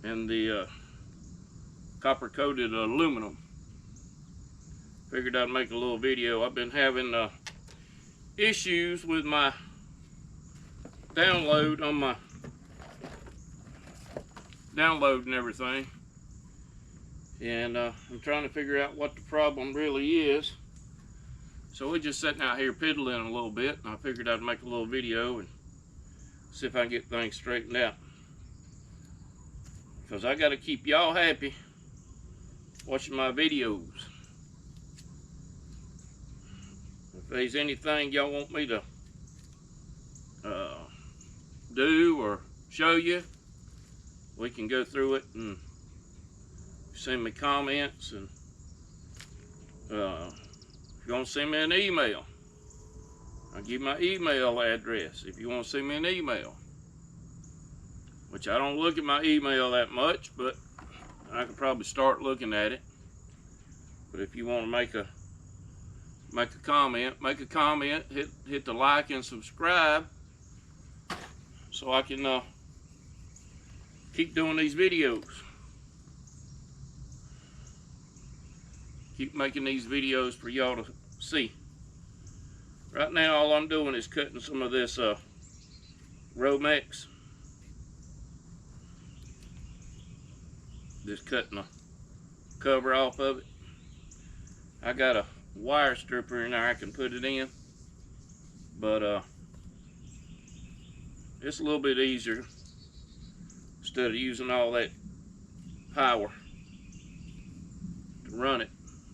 and the copper coated aluminum. Figured I'd make a little video. I've been having issues with my download on my download and everything, and I'm trying to figure out what the problem really is. So we're just sitting out here piddling a little bit, and I figured I'd make a little video and see if I can get things straightened out, because I got to keep y'all happy watching my videos. If there's anything y'all want me to do or show you, we can go through it, and send me comments. And if you want to send me an email, I'll give you my email address if you want to send me an email, which I don't look at my email that much, but I could probably start looking at it. But if you want to make a comment, hit the like and subscribe, so I can keep doing these videos. Keep making these videos for y'all to see. Right now, all I'm doing is cutting some of this Romex. Just cutting the cover off of it. I got a wire stripper in there I can put it in, but it's a little bit easier instead of using all that power to run it.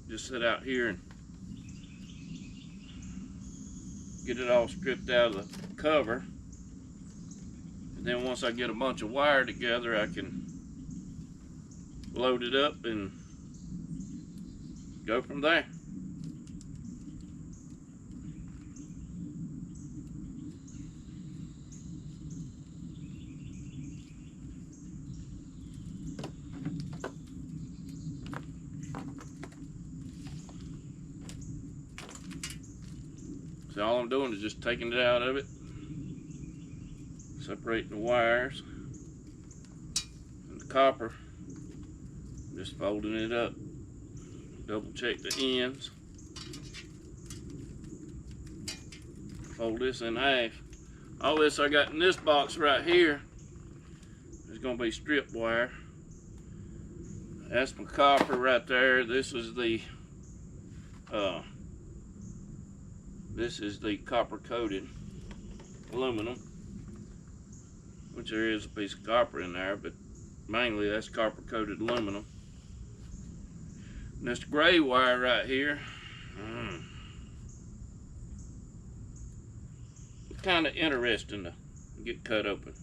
Just sit out here and get it all stripped out of the cover, and then once I get a bunch of wire together, I can load it up and go from there. So all I'm doing is just taking it out of it, separating the wires and the copper, just folding it up, double check the ends, fold this in half. All this I got in this box right here is going to be strip wire. That's my copper right there. This is the copper coated aluminum, which there is a piece of copper in there, but mainly that's copper coated aluminum. And this gray wire right here, it's kind of interesting to get cut open.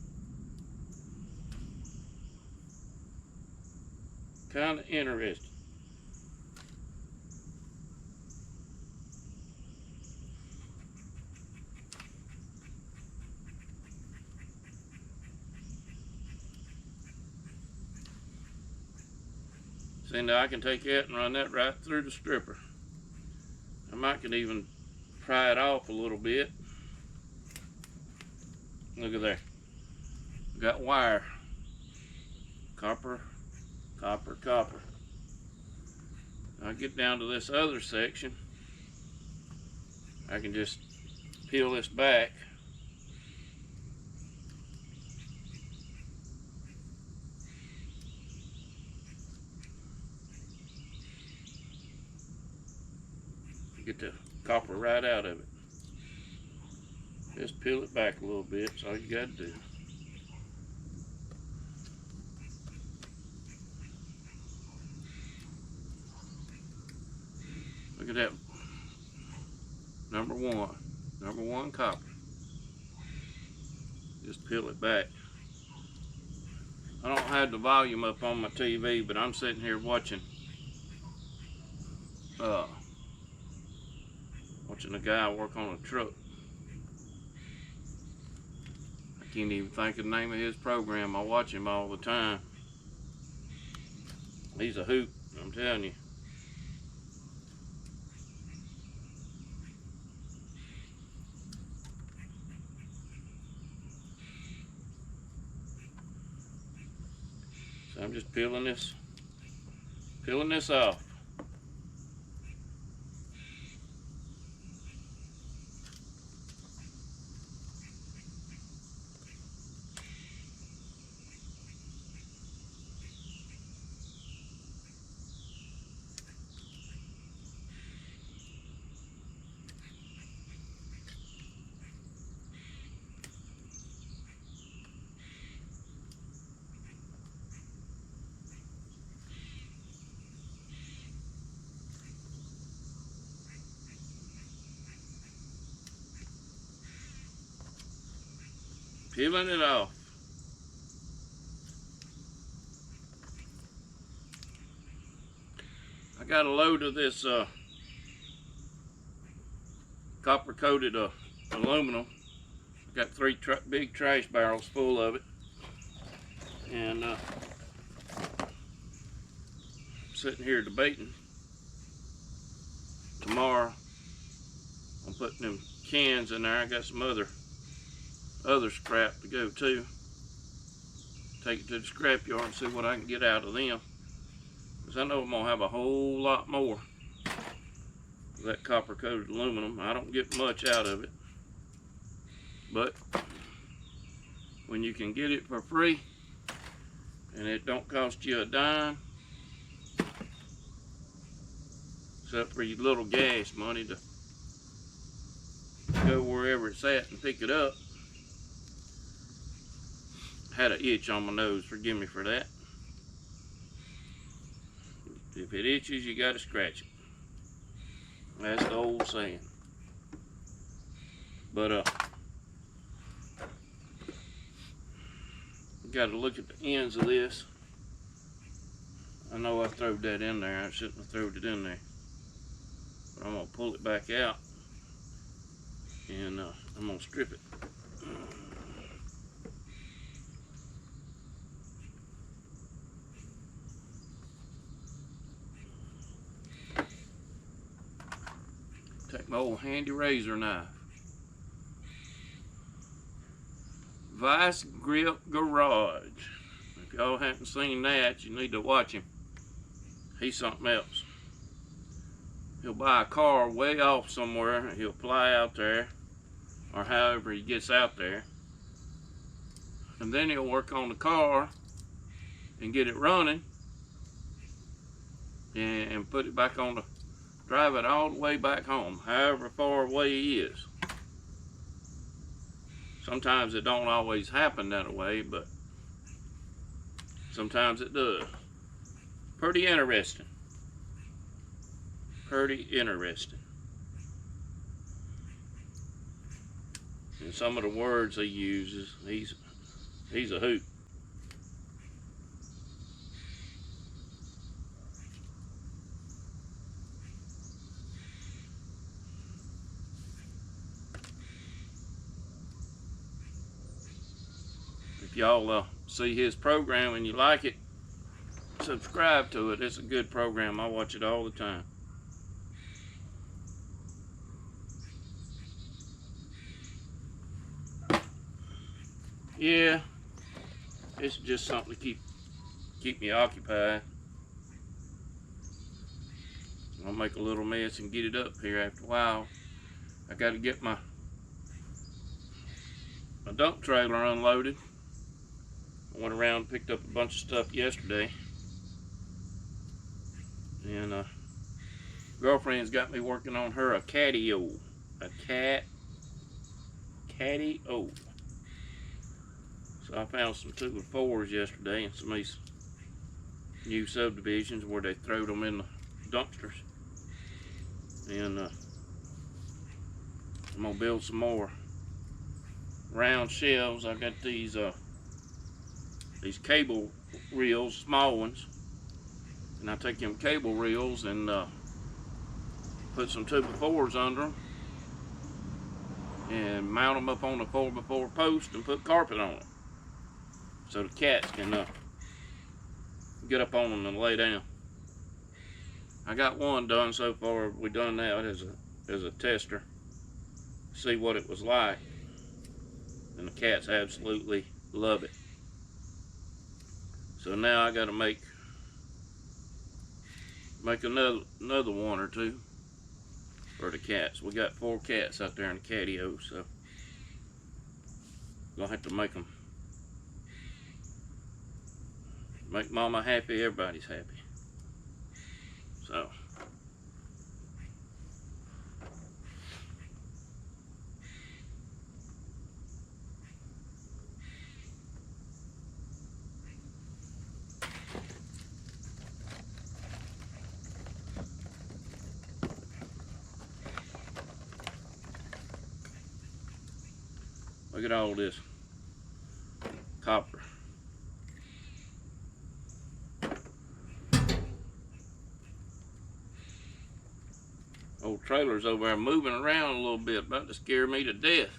Kind of interesting. See, now I can take that and run that right through the stripper. I might can even pry it off a little bit. Look at there. Got wire. Copper, copper, copper. I get down to this other section. I can just peel this back. Get the copper right out of it. Just peel it back a little bit. That's all you got to do. Look at that. Number one copper. Just peel it back. I don't have the volume up on my TV, but I'm sitting here watching a guy work on a truck. I can't even think of the name of his program. I watch him all the time. He's a hoot, I'm telling you. So I'm just peeling this off. Peeling it off. I got a load of this copper coated aluminum. I got 3 big trash barrels full of it, and sitting here debating tomorrow I'm putting them cans in there. I got some other scrap to go too. Take it to the scrap yard and see what I can get out of them, because I know I'm gonna have a whole lot more of that copper coated aluminum. I don't get much out of it, but when you can get it for free and it don't cost you a dime, except for your little gas money to go wherever it's at and pick it up. Had an itch on my nose, forgive me for that. If it itches, you gotta scratch it. That's the old saying. But you gotta look at the ends of this. I know I throwed that in there. I shouldn't have thrown it in there. But I'm gonna pull it back out, and I'm gonna strip it. Take my old handy razor knife. Vice Grip Garage. If y'all haven't seen that, you need to watch him. He's something else. He'll buy a car way off somewhere. He'll fly out there, or however he gets out there, and then he'll work on the car and get it running, and put it back on the, drive it all the way back home, however far away he is. Sometimes it don't always happen that way, but sometimes it does. Pretty interesting. Pretty interesting. And some of the words he uses, he's a hoot. If y'all see his program and you like it, subscribe to it. It's a good program. I watch it all the time. Yeah, it's just something to keep me occupied. I'll make a little mess and get it up here after a while. I got to get my dump trailer unloaded. I went around and picked up a bunch of stuff yesterday, and girlfriend's got me working on her a catio. Catio. So I found some 2 and 4s yesterday in some of these new subdivisions where they throw them in the dumpsters. And I'm gonna build some more round shelves. I got these cable reels, small ones, and I take them cable reels and put some 2x4s under them and mount them up on the 4x4 post and put carpet on it, so the cats can get up on them and lay down. I got one done so far. We done that as a tester, see what it was like, and the cats absolutely love it. So now I got to make another one or two for the cats. We got 4 cats out there in the catio, so gonna have to make them. Make Mama happy, everybody's happy. So look at all this copper. Old trailer's over there moving around a little bit, about to scare me to death.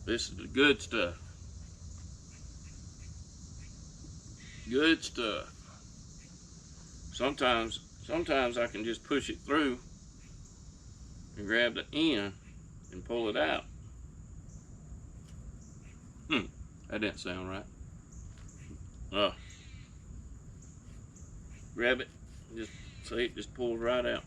This is the good stuff. Good stuff. Sometimes I can just push it through and grab the end and pull it out. That didn't sound right. Grab it, just see it just pulls right out.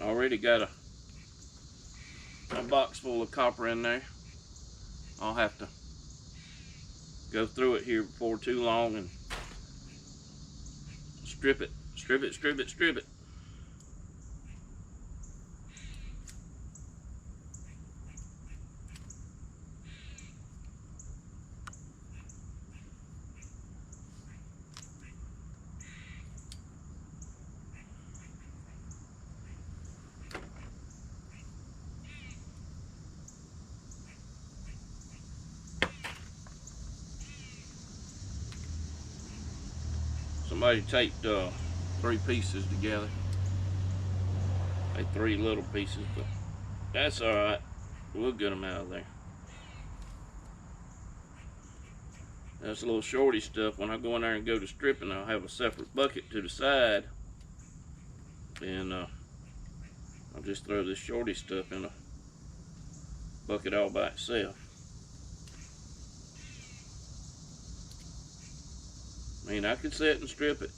Already got a box full of copper in there. I'll have to go through it here before too long and strip it. Somebody taped 3 pieces together. They 3 little pieces, but that's alright. We'll get them out of there. That's a little shorty stuff. When I go in there and go to stripping, I'll have a separate bucket to the side. And I'll just throw this shorty stuff in a bucket all by itself. I mean, I could sit and strip it.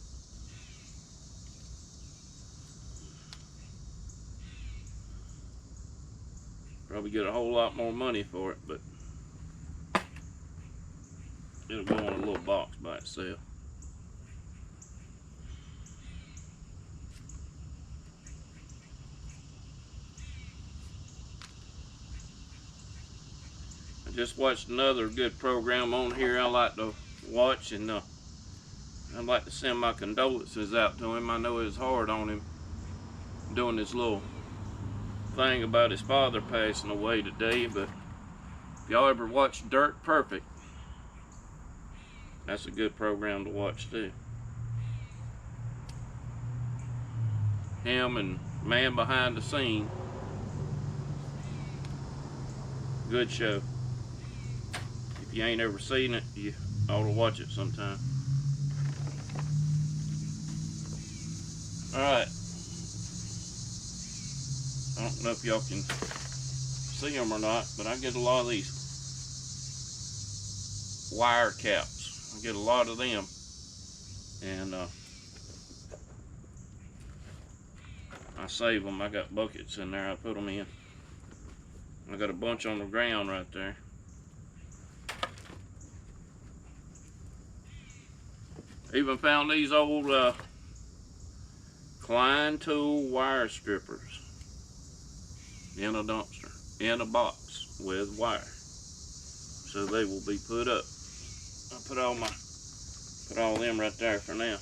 Probably get a whole lot more money for it, but it'll go in a little box by itself. I just watched another good program on here I like to watch, and I'd like to send my condolences out to him. I know it was hard on him doing this little thing about his father passing away today, but if y'all ever watched Dirt Perfect, that's a good program to watch too. Him and Man Behind the Scene. Good show. If you ain't ever seen it, you ought to watch it sometime. Alright. I don't know if y'all can see them or not, but I get a lot of these wire caps. I get a lot of them. And I save them. I got buckets in there I put them in. I got a bunch on the ground right there. Even found these old Klein tool wire strippers in a dumpster, in a box with wire, so they will be put up. I put all them right there for now.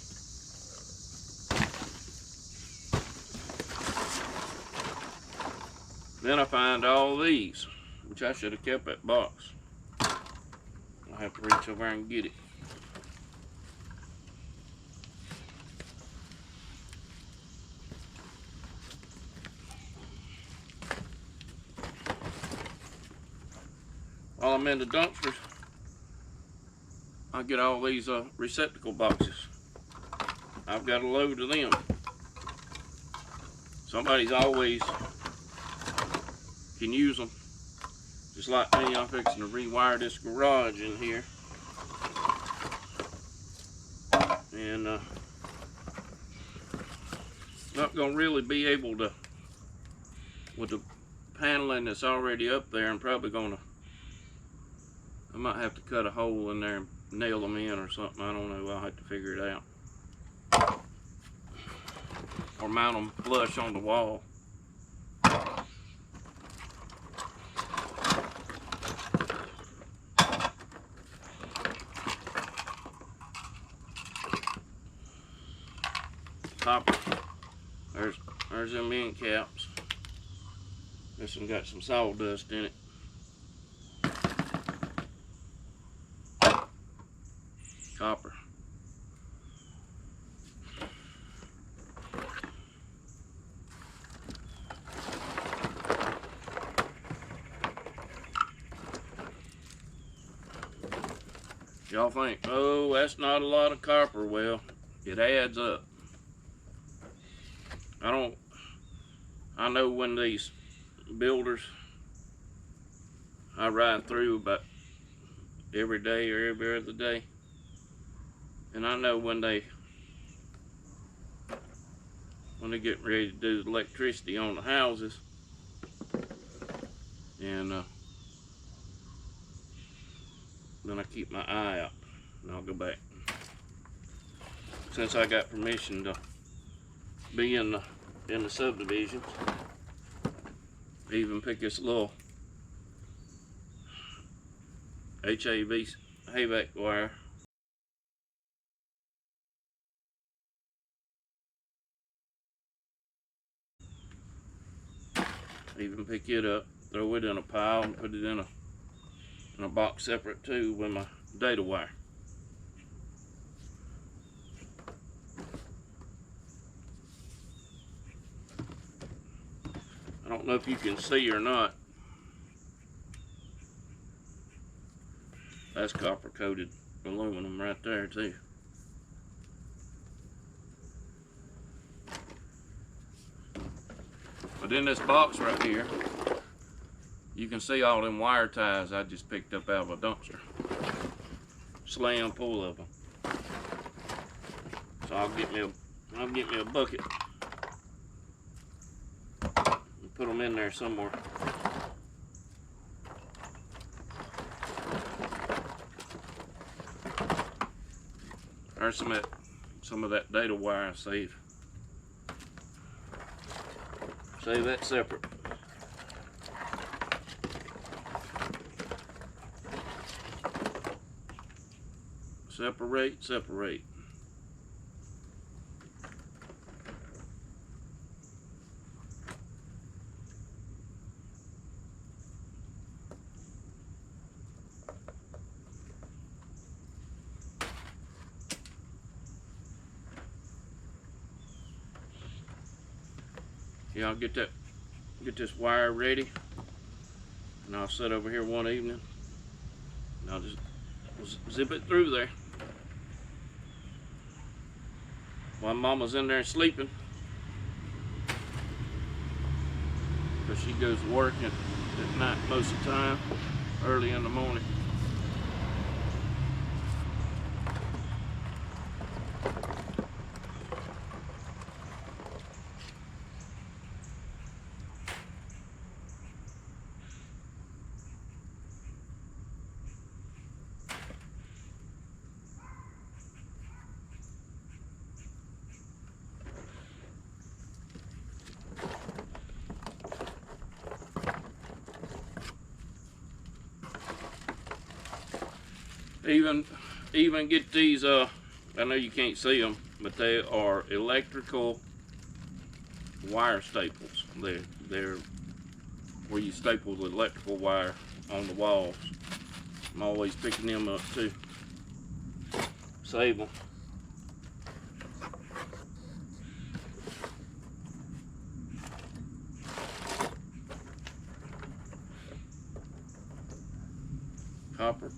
Then I find all these, which I should have kept that box. I'll have to reach over and get it. I'm in the dumpsters, I get all these receptacle boxes. I've got a load of them. Somebody's always can use them. Just like me, I'm fixing to rewire this garage in here. And not gonna really be able to, with the paneling that's already up there, I'm probably gonna, I might have to cut a hole in there and nail them in or something. I don't know, I'll have to figure it out. Or mount them flush on the wall. Copper. There's them end caps. This one got some sawdust in it. Copper. Y'all think, oh, that's not a lot of copper. Well, it adds up. I know when these builders, I ride through about every day or every other day, and I know when they get ready to do the electricity on the houses, and then I keep my eye out, and I'll go back. Since I got permission to be in the subdivisions, even pick this little HVAC wire. Even pick it up, throw it in a pile, and put it in a box separate too with my data wire. I don't know if you can see or not. That's copper coated aluminum right there too. But in this box right here, you can see all them wire ties I just picked up out of a dumpster. Slam full of them. So I'll get me a bucket and put them in there somewhere. There's some of that data wire I saved. Save that separate. Separate. Yeah, I'll get this wire ready, and I'll sit over here one evening, and I'll just zip it through there. While Mama's in there sleeping, because she goes to work at night most of the time, early in the morning. Even get these, I know you can't see them, but they are electrical wire staples. They're where you staple the electrical wire on the walls. I'm always picking them up too. Save them.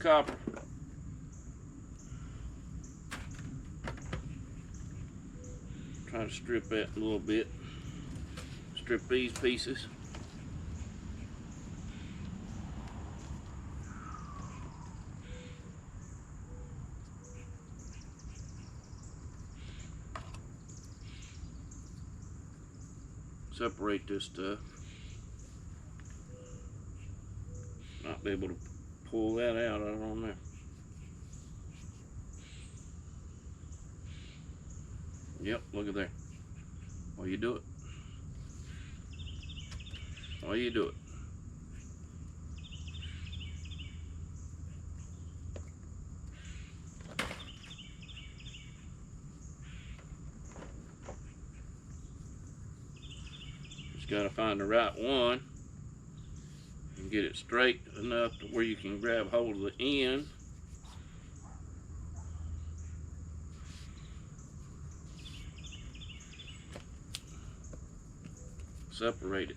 copper. Try to strip that a little bit. Strip these pieces. Separate this stuff. Not be able to pull that out on there. Yep, look at there. Why you do it? Why you do it? Just gotta find the right one and get it straight enough to where you can grab hold of the end. Separate it.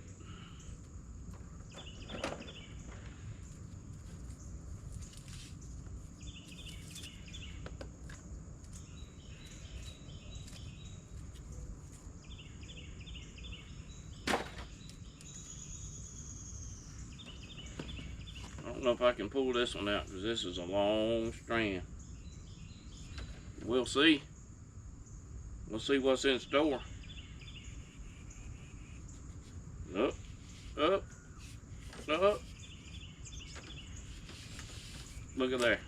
I don't know if I can pull this one out because this is a long strand. We'll see. We'll see what's in store. Up, up, up. Look at there.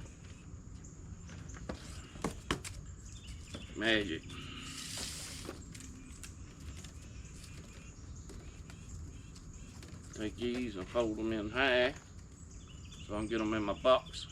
Magic. Take these and fold them in half so I can get them in my box.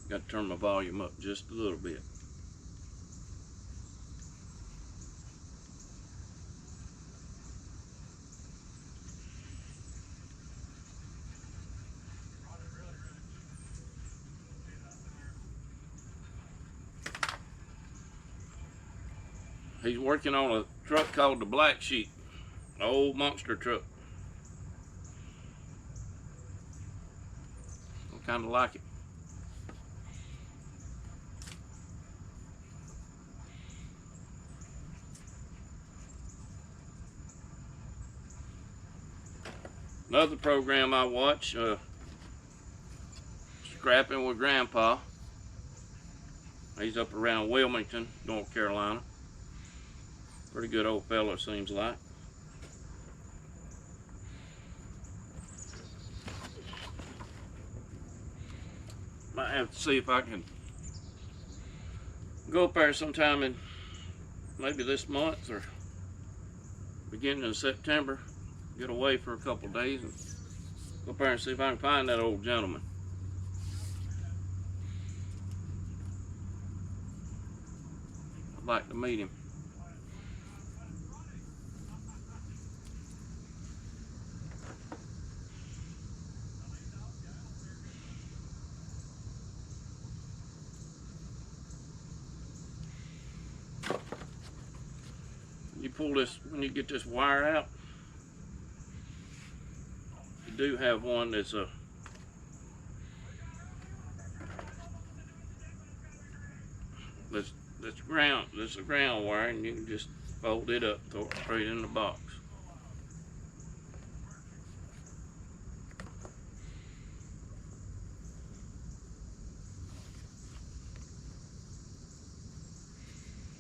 Got to turn my volume up just a little bit. He's working on a truck called the Black Sheep, an old monster truck. I kind of like it. Another program I watch, Scrapping with Grandpa. He's up around Wilmington, North Carolina. Pretty good old fella, seems like. Might have to see if I can go up there sometime in maybe this month or beginning of September. Get away for a couple days and go up there and see if I can find that old gentleman. I'd like to meet him. You pull this, when you get this wire out, you do have one that's a that's a ground wire, and you can just fold it up, throw it straight in the box.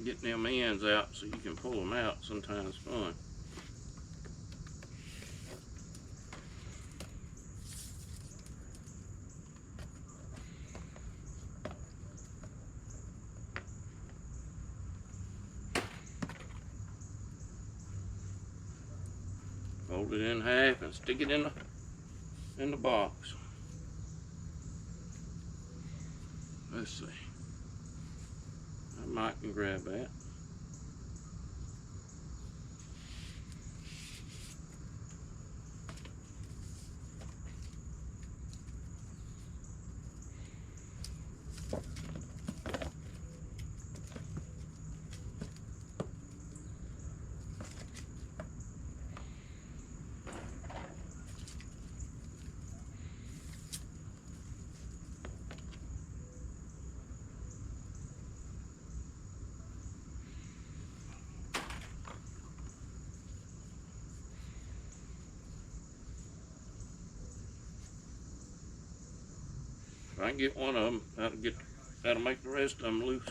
Getting them ends out so you can pull them out sometimes is fun. Fold it in half and stick it in the box. Let's see. I might can grab that. If I can get one of them, that'll make the rest of them loose.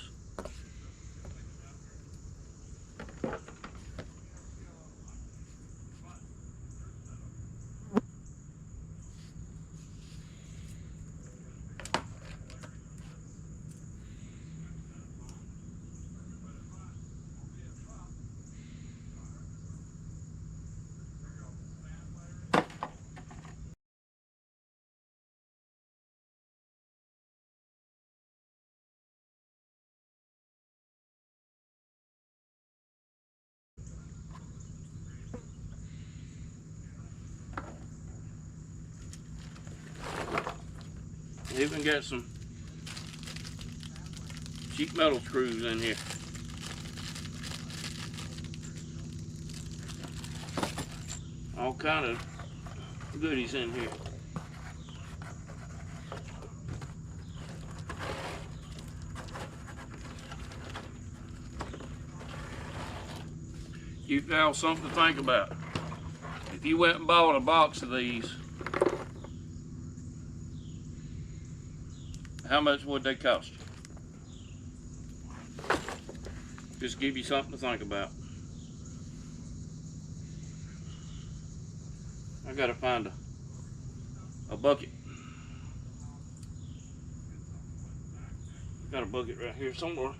Even got some sheet metal screws in here. All kind of goodies in here. You got something to think about. If you went and bought a box of these, how much would they cost you? Just give you something to think about. I gotta find a bucket. Got a bucket right here somewhere.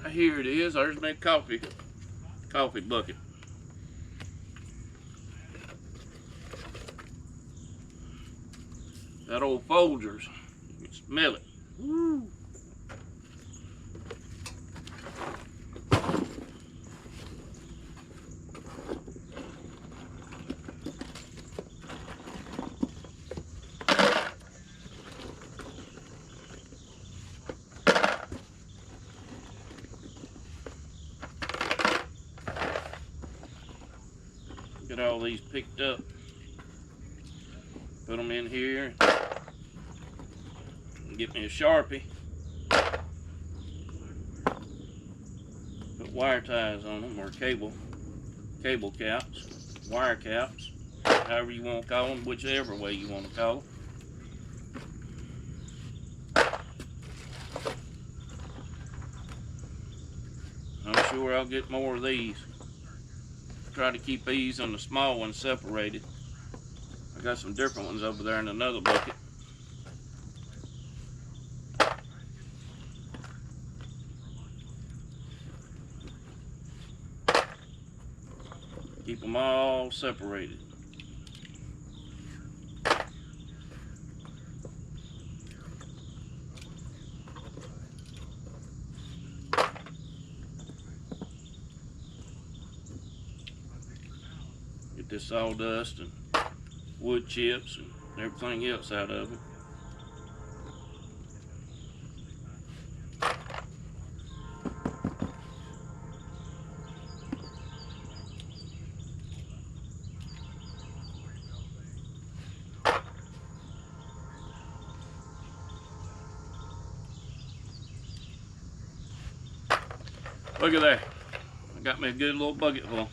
Right here it is. There's my coffee bucket. That old Folgers, you can smell it. Woo. Get all these picked up. Put them in here. Get me a Sharpie. Put wire ties on them, or cable caps, wire caps, however you want to call them, whichever way you want to call them. I'm sure I'll get more of these. Try to keep these and the small ones separated. I got some different ones over there in another bucket. Keep them all separated. Get this sawdust and wood chips and everything else out of it. Look at that. I got me a good little bucket full.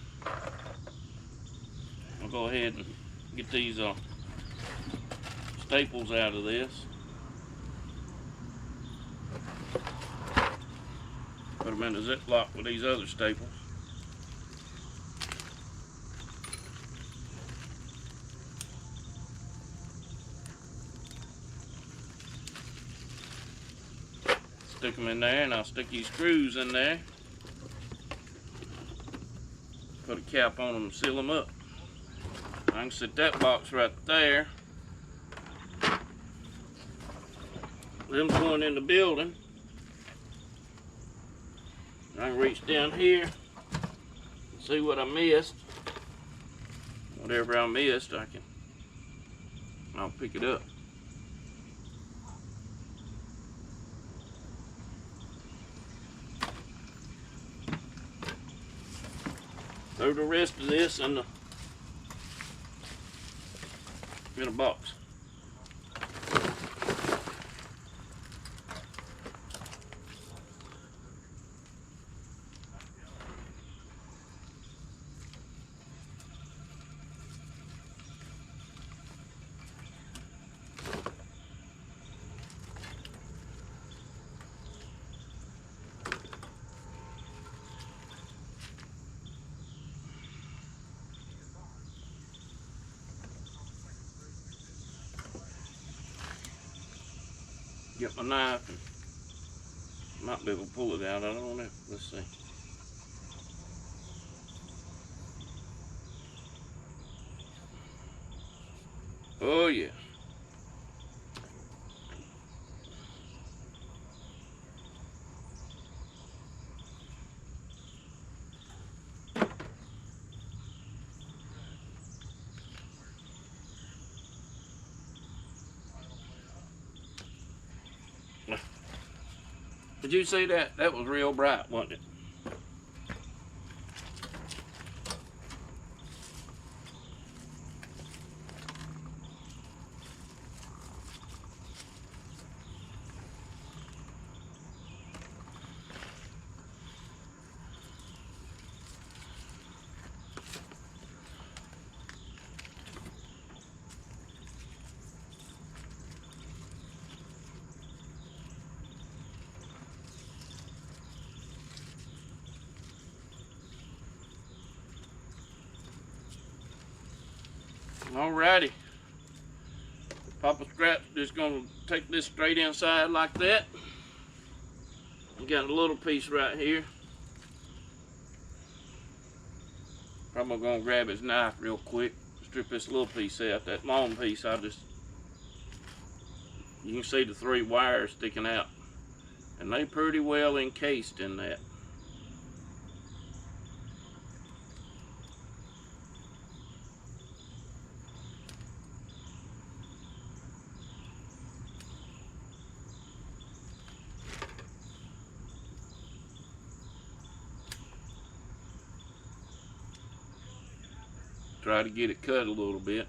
I'll go ahead and get these staples out of this. Put them in a Ziploc with these other staples. Stick them in there, and I'll stick these screws in there. Put a cap on them and seal them up. I can set that box right there. Them's going in the building. I can reach down here and see what I missed. Whatever I missed, I'll pick it up. Throw the rest of this in a box. get my knife and might be able to pull it out. I don't know. Let's see. Oh yeah. Did you see that? That was real bright, wasn't it? Alrighty. Papa Scrap's just gonna take this straight inside like that. We got a little piece right here. Probably gonna grab his knife real quick, strip this little piece out. That long piece, you can see the 3 wires sticking out, and they pretty well encased in that. Try to get it cut a little bit.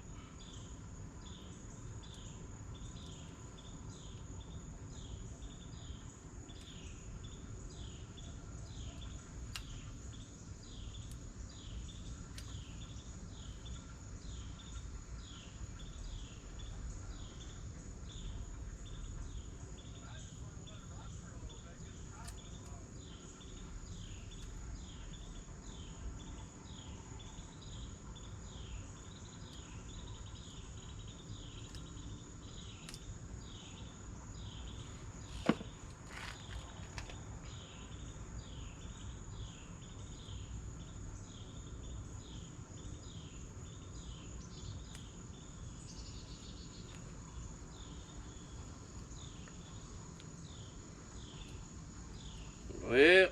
Well,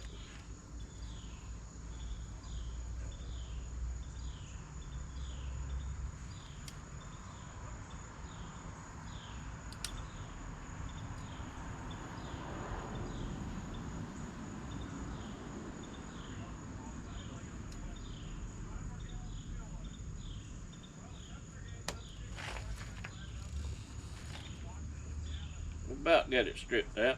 about got it stripped out.